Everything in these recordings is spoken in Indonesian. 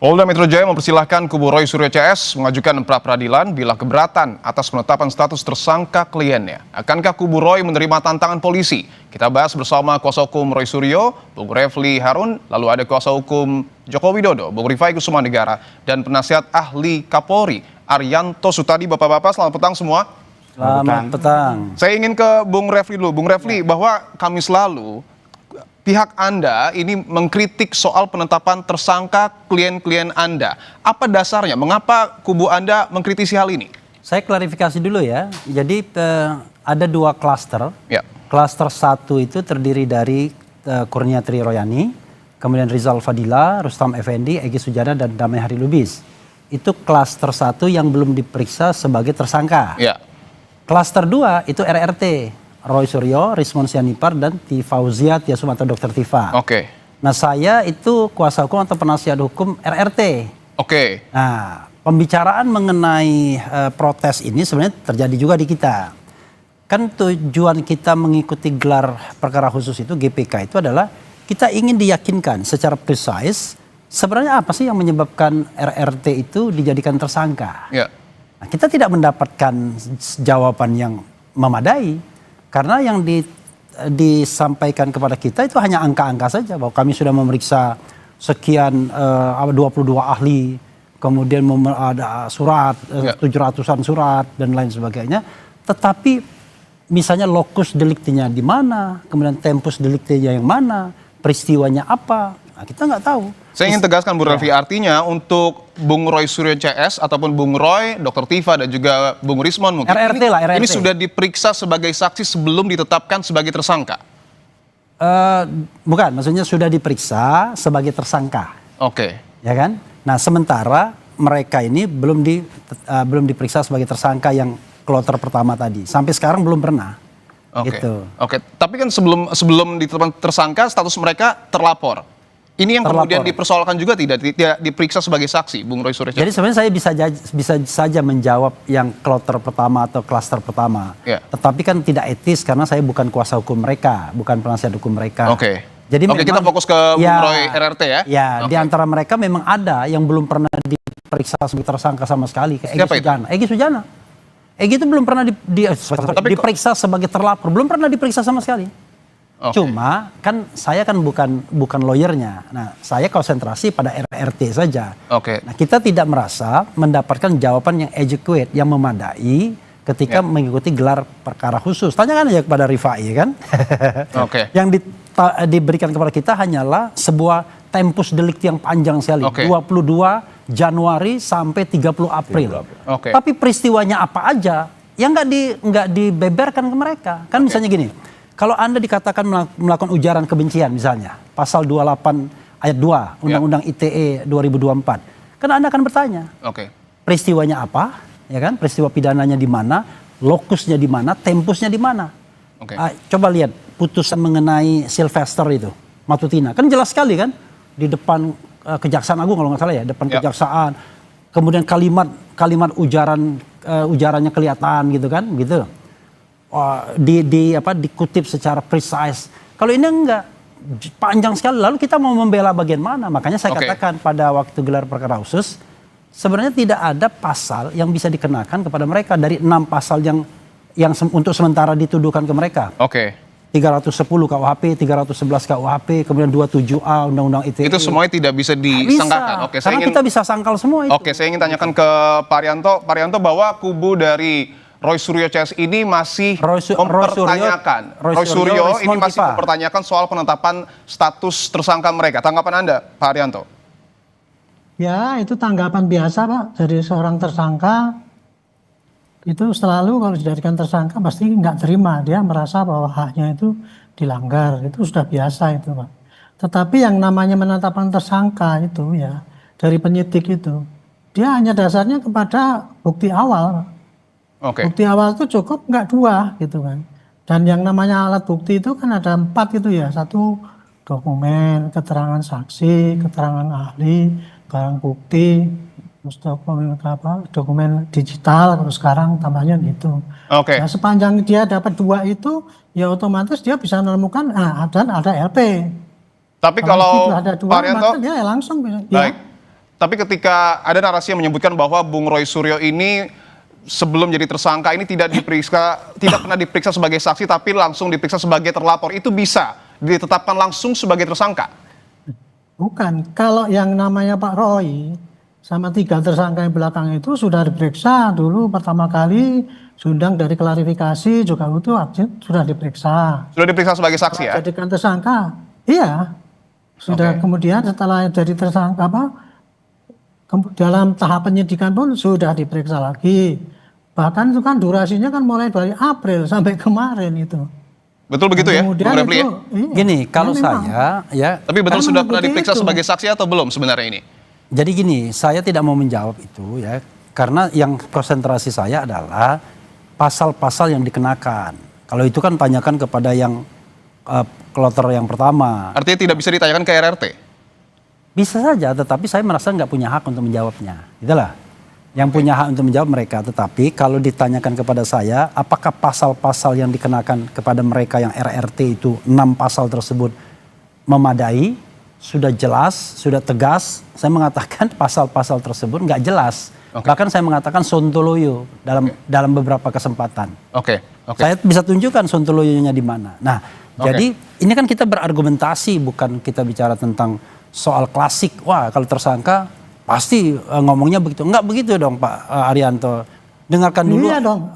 Polda Metro Jaya mempersilahkan kubu Roy Suryo CS mengajukan pra-peradilan bila keberatan atas penetapan status tersangka kliennya. Akankah kubu Roy menerima tantangan polisi? Kita bahas bersama kuasa hukum Roy Suryo, Bung Refli Harun, lalu ada kuasa hukum Joko Widodo, Bung Rifai Kussumanegara, dan penasihat ahli Kapolri, Arianto Sutadi. Bapak-bapak, selamat petang semua. Selamat petang. Saya ingin ke Bung Refli dulu. Bung Refli, bahwa Kamis lalu pihak Anda ini mengkritik soal penetapan tersangka klien-klien Anda. Apa dasarnya? Mengapa kubu Anda mengkritisi hal ini? Saya klarifikasi dulu ya. Jadi ada dua klaster. Ya. Klaster 1 itu terdiri dari Kurnia Tri Royani, kemudian Rizal Fadila, Rustam Effendi, Egy Sujana, dan Damai Hari Lubis. Itu klaster 1 yang belum diperiksa sebagai tersangka. Ya. Klaster 2 itu RRT. Roy Suryo, Rismon Sianipar, dan Tifauziah Tiasum atau Dr. Tifa. Oke. Nah, saya itu kuasa hukum atau penasihat hukum RRT. Oke. Nah, pembicaraan mengenai protes ini sebenarnya terjadi juga di kita. Kan tujuan kita mengikuti gelar perkara khusus itu, GPK itu adalah kita ingin diyakinkan secara precise sebenarnya apa sih yang menyebabkan RRT itu dijadikan tersangka. Ya. Nah, kita tidak mendapatkan jawaban yang memadai. Karena yang disampaikan kepada kita itu hanya angka-angka saja, bahwa kami sudah memeriksa sekian 22 ahli, kemudian ada surat, 700-an surat dan lain sebagainya. Tetapi misalnya lokus deliktinya di mana, kemudian tempus deliktinya yang mana, peristiwanya apa, nah, kita nggak tahu. Saya ingin tegaskan, Bu Refli, artinya untuk Bung Roy Suryo CS ataupun Bung Roy, Dr. Tifa, dan juga Bung Rismon mungkin RRT. ini sudah diperiksa sebagai saksi sebelum ditetapkan sebagai tersangka? Bukan, maksudnya sudah diperiksa sebagai tersangka. Oke. Ya kan? Nah, sementara mereka ini belum diperiksa sebagai tersangka yang kloter pertama tadi. Sampai sekarang belum pernah. Oke. Gitu. Oke. Tapi kan sebelum ditetapkan tersangka, status mereka terlapor. Ini yang kemudian dipersoalkan juga tidak diperiksa sebagai saksi, Bung Roy Suryo. Jadi sebenarnya saya bisa saja menjawab yang kloter pertama atau klaster pertama. Ya. Tetapi kan tidak etis karena saya bukan kuasa hukum mereka, bukan penasihat hukum mereka. Oke. Jadi memang, kita fokus ke Bung Roy RRT ya. Ya, di antara mereka memang ada yang belum pernah diperiksa sebagai tersangka sama sekali. Siapa itu? Egy Sujana. Egy itu belum pernah diperiksa sebagai terlapor, belum pernah diperiksa sama sekali. Okay. Cuma kan saya kan bukan lawyernya. Nah, saya konsentrasi pada RRT saja. Oke. Nah, kita tidak merasa mendapatkan jawaban yang adequate, yang memadai ketika mengikuti gelar perkara khusus. Tanyakan aja kepada Rifai kan. Oke. Yang diberikan kepada kita hanyalah sebuah tempus delikti yang panjang sekali. 22 Januari sampai 30 April. Oke. Tapi peristiwanya apa aja yang nggak dibeberkan ke mereka. Kan misalnya gini. Kalau Anda dikatakan melakukan ujaran kebencian misalnya, pasal 28 ayat 2 Undang-Undang ITE 2024, kan Anda akan bertanya, peristiwanya apa, ya kan? Peristiwa pidananya di mana, lokusnya di mana, tempusnya di mana. Coba lihat putusan mengenai Sylvester itu, Matutina, kan jelas sekali kan, di depan Kejaksaan Agung kalau nggak salah ya, depan Kejaksaan, kemudian kalimat ujarannya kelihatan gitu kan, gitu. Dikutip secara precise. Kalau ini enggak, panjang sekali. Lalu kita mau membela bagian mana? Makanya saya katakan pada waktu gelar perkara khusus, sebenarnya tidak ada pasal yang bisa dikenakan kepada mereka dari 6 pasal yang untuk sementara dituduhkan ke mereka. 310 KUHP, 311 KUHP, kemudian 27A Undang-Undang ITE. Itu semuanya tidak bisa disangkakan. Karena kita bisa sangkal semua itu. Saya ingin tanyakan ke Pak Arianto bahwa kubu dari Roy Suryo CS ini masih mempertanyakan. Roy Suryo ini masih mempertanyakan soal penetapan status tersangka mereka. Tanggapan Anda, Pak Arianto? Ya, itu tanggapan biasa, Pak. Jadi seorang tersangka itu selalu kalau dijadikan tersangka pasti nggak terima. Dia merasa bahwa haknya itu dilanggar. Itu sudah biasa itu, Pak. Tetapi yang namanya penetapan tersangka itu ya dari penyidik itu, dia hanya dasarnya kepada bukti awal. Bukti awal itu cukup nggak 2 gitu kan. Dan yang namanya alat bukti itu kan ada 4 gitu ya. 1 dokumen, keterangan saksi, keterangan ahli, barang bukti, terus dokumen digital kalau sekarang tambahnya gitu. Nah, sepanjang dia dapat 2 itu ya otomatis dia bisa menemukan dan ada LP. Tapi kalau ada 2 Pak Arianto, maka dia langsung baik. Tapi ketika ada narasi yang menyebutkan bahwa Bung Roy Suryo ini sebelum jadi tersangka ini tidak pernah diperiksa sebagai saksi, tapi langsung diperiksa sebagai terlapor, itu bisa ditetapkan langsung sebagai tersangka? Bukan, kalau yang namanya Pak Roy sama 3 tersangka yang belakang itu sudah diperiksa dulu pertama kali, diundang dari klarifikasi juga itu sudah diperiksa. Sudah diperiksa sebagai saksi ya? Jadikan tersangka, iya. Sudah kemudian setelah jadi tersangka dalam tahap penyidikan pun sudah diperiksa lagi. Bahkan itu kan durasinya kan mulai dari April sampai kemarin itu. Betul begitu ya, Bung Refli ya? Iya, Gini, kalau memang. saya ya. Tapi betul Karena sudah memang pernah diperiksa begitu. sebagai saksi atau belum sebenarnya ini? Jadi gini, saya tidak mau menjawab itu ya, karena yang konsentrasi saya adalah pasal-pasal yang dikenakan. Kalau itu kan tanyakan kepada yang kloter yang pertama. Artinya tidak bisa ditanyakan ke RRT? Bisa saja, tetapi saya merasa nggak punya hak untuk menjawabnya. Itulah. Yang punya hak untuk menjawab mereka. Tetapi kalau ditanyakan kepada saya, apakah pasal-pasal yang dikenakan kepada mereka yang RRT itu 6 pasal tersebut memadai, sudah jelas, sudah tegas. Saya mengatakan pasal-pasal tersebut nggak jelas. Bahkan saya mengatakan sontoloyo dalam beberapa kesempatan. Oke. Saya bisa tunjukkan sontoloyonya di mana. Nah, jadi ini kan kita berargumentasi, bukan kita bicara tentang soal klasik. Wah, kalau tersangka pasti ngomongnya begitu. Enggak begitu dong, Pak Arianto. Dengarkan dulu Iya dong.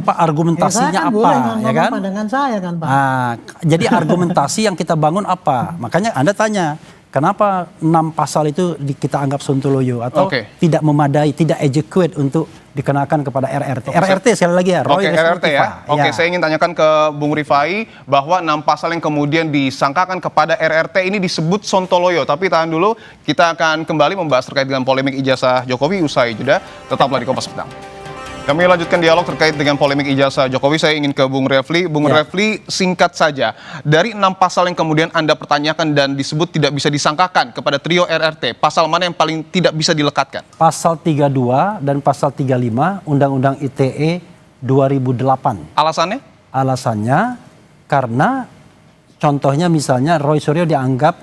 argumentasinya saya kan apa, boleh ya kan? pandangan saya kan, Pak. Nah, jadi argumentasi yang kita bangun apa? Makanya Anda tanya, kenapa 6 pasal itu kita anggap sontoloyo atau tidak memadai, tidak adequate untuk dikenakan kepada RRT. RRT sekali lagi ya, Roy RRT ya. ya. Saya ingin tanyakan ke Bung Rifai bahwa 6 pasal yang kemudian disangkakan kepada RRT ini disebut sontoloyo. Tapi tahan dulu, kita akan kembali membahas terkait dengan polemik ijazah Jokowi usai jeda. Tetaplah di Kompas Petang. Kami lanjutkan dialog terkait dengan polemik ijazah Jokowi. Saya ingin ke Bung Refli. Bung Refli, singkat saja. Dari 6 pasal yang kemudian Anda pertanyakan dan disebut tidak bisa disangkakan kepada trio RRT, pasal mana yang paling tidak bisa dilekatkan? Pasal 32 dan pasal 35 Undang-Undang ITE 2008. Alasannya? Alasannya karena contohnya misalnya Roy Suryo dianggap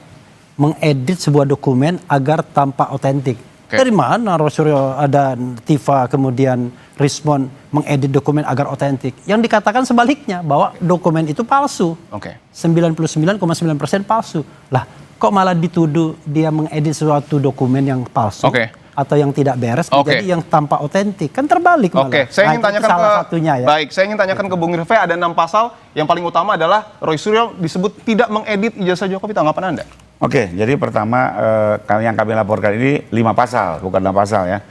mengedit sebuah dokumen agar tampak otentik. Dari mana Roy Suryo ada Tifa kemudian Rismon mengedit dokumen agar otentik? Yang dikatakan sebaliknya bahwa dokumen itu palsu. 99,9% palsu. Lah, kok malah dituduh dia mengedit suatu dokumen yang palsu atau yang tidak beres menjadi yang tampak otentik? Kan terbalik malah. Saya ingin tanyakan salah satunya ya. Baik, saya ingin tanyakan ke Bung Rifai, ada 6 pasal yang paling utama adalah Roy Suryo disebut tidak mengedit ijazah Jokowi. Tanggapan Anda? Jadi pertama yang kami laporkan ini 5 pasal, bukan 6 pasal ya.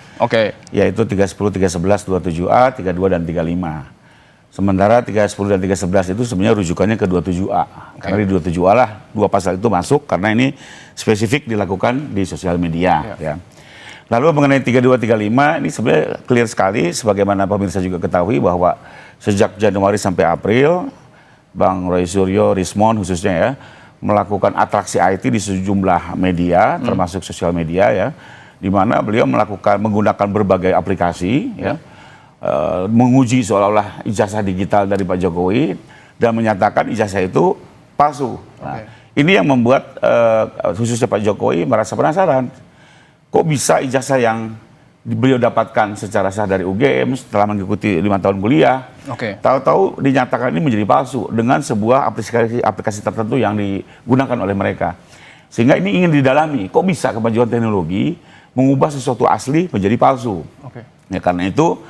Yaitu 310, 311, 27A, 32 dan 35. Sementara 310 dan 311 itu sebenarnya rujukannya ke 27A. Karena di 27A lah 2 pasal itu masuk karena ini spesifik dilakukan di sosial media ya. Lalu mengenai 32, 35 ini sebenarnya clear sekali sebagaimana pemirsa juga ketahui bahwa sejak Januari sampai April Bang Roy Suryo, Rismon khususnya ya, melakukan atraksi IT di sejumlah media, termasuk sosial media ya, di mana beliau menggunakan berbagai aplikasi ya, menguji seolah-olah ijazah digital dari Pak Jokowi dan menyatakan ijazah itu palsu. Nah, ini yang membuat khususnya Pak Jokowi merasa penasaran, kok bisa ijazah yang beliau dapatkan secara sah dari UGM setelah mengikuti 5 tahun kuliah, tahu-tahu dinyatakan ini menjadi palsu dengan sebuah aplikasi tertentu yang digunakan oleh mereka. Sehingga ini ingin didalami, kok bisa kemajuan teknologi mengubah sesuatu asli menjadi palsu. Ya, karena itu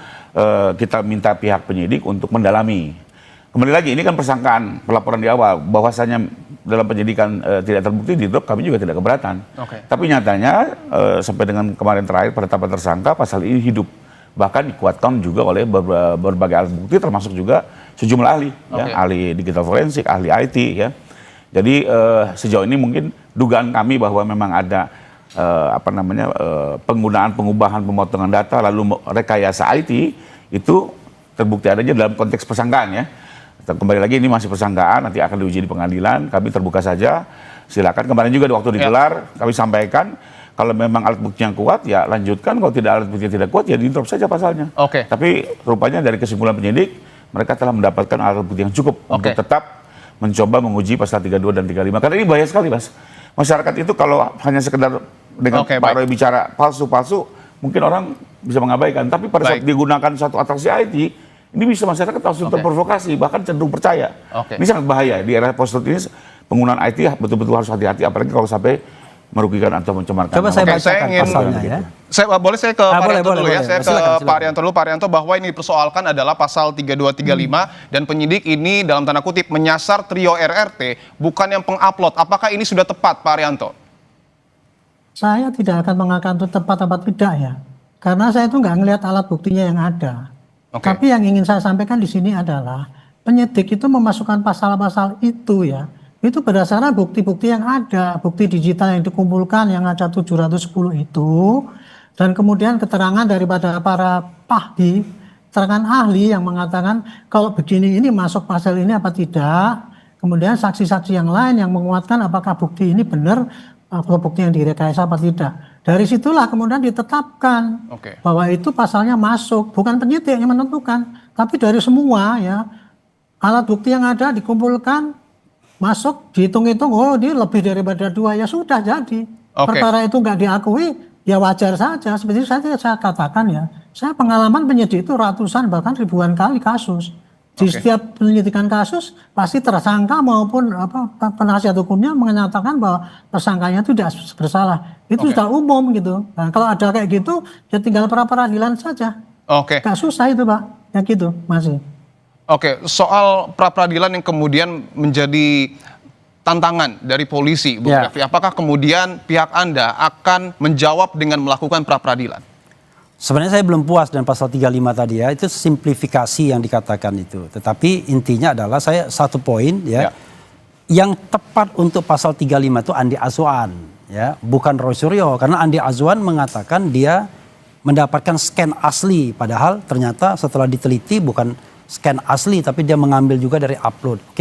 kita minta pihak penyidik untuk mendalami. Kembali lagi, ini kan persangkaan pelaporan di awal, bahwasanya dalam penyidikan tidak terbukti di drop, kami juga tidak keberatan. Tapi nyatanya sampai dengan kemarin terakhir penetapan tersangka, pasal ini hidup. Bahkan dikuatkan juga oleh berbagai alat bukti, termasuk juga sejumlah ahli, ya, ahli digital forensik, ahli IT. Ya. Jadi sejauh ini mungkin dugaan kami bahwa memang ada penggunaan, pengubahan, pemotongan data, lalu rekayasa IT, itu terbukti adanya dalam konteks persangkaan ya. Kembali lagi ini masih persangkaan, nanti akan diuji di pengadilan, kami terbuka saja, silakan. Kemarin juga waktu digelar, kami sampaikan, kalau memang alat bukti yang kuat, ya lanjutkan, kalau tidak alat bukti yang tidak kuat, ya di-drop saja pasalnya. Tapi rupanya dari kesimpulan penyidik, mereka telah mendapatkan alat bukti yang cukup untuk tetap mencoba menguji pasal 32 dan 35, karena ini bahaya sekali, Mas. Masyarakat itu kalau hanya sekedar dengan Pak Roy bicara palsu-palsu, mungkin orang bisa mengabaikan. Tapi pada saat digunakan satu atraksi IT, ini bisa masyarakat langsung terprovokasi, bahkan cenderung percaya. Ini sangat bahaya. Di era post-truth ini, penggunaan IT betul-betul harus hati-hati, apalagi kalau sampai merugikan atau mencemarkan. Coba saya bacakan pasalnya ya. Boleh saya ke Pak Arianto dulu ya. Saya ke Pak Arianto dulu. Pak Arianto, bahwa ini dipersoalkan adalah pasal 3235 dan penyidik ini dalam tanda kutip menyasar trio RRT, bukan yang pengupload. Apakah ini sudah tepat, Pak Arianto? Saya tidak akan mengatakan itu tepat atau tidak ya. Karena saya itu nggak ngelihat alat buktinya yang ada. Tapi yang ingin saya sampaikan di sini adalah penyidik itu memasukkan pasal-pasal itu ya. Itu berdasarkan bukti-bukti yang ada, bukti digital yang dikumpulkan yang ada 710 itu, dan kemudian keterangan daripada para pahdi, keterangan ahli yang mengatakan kalau begini ini masuk pasal ini apa tidak, kemudian saksi-saksi yang lain yang menguatkan apakah bukti ini benar atau bukti yang direkayasa apa tidak. Dari situlah kemudian ditetapkan bahwa itu pasalnya masuk, bukan penyidik yang menentukan, tapi dari semua ya alat bukti yang ada dikumpulkan, masuk, dihitung-hitung, oh ini lebih daripada 2, ya sudah jadi. Perkara itu nggak diakui, ya wajar saja. Seperti saya katakan ya, saya pengalaman penyidik itu ratusan bahkan ribuan kali kasus. Di setiap penyidikan kasus, pasti tersangka maupun penasihat hukumnya menyatakan bahwa tersangkanya itu tidak bersalah. Itu sudah umum gitu. Nah, kalau ada kayak gitu, ya tinggal pra-peradilan saja. Gak susah itu Pak, ya gitu masih. Soal pra-peradilan yang kemudian menjadi tantangan dari polisi, Bung Refli, apakah kemudian pihak Anda akan menjawab dengan melakukan pra-peradilan? Sebenarnya saya belum puas dengan pasal 35 tadi ya, itu simplifikasi yang dikatakan itu. Tetapi intinya adalah saya satu poin ya, yang tepat untuk pasal 35 itu Andi Azwan ya, bukan Roy Suryo, karena Andi Azwan mengatakan dia mendapatkan scan asli, padahal ternyata setelah diteliti bukan scan asli, tapi dia mengambil juga dari upload.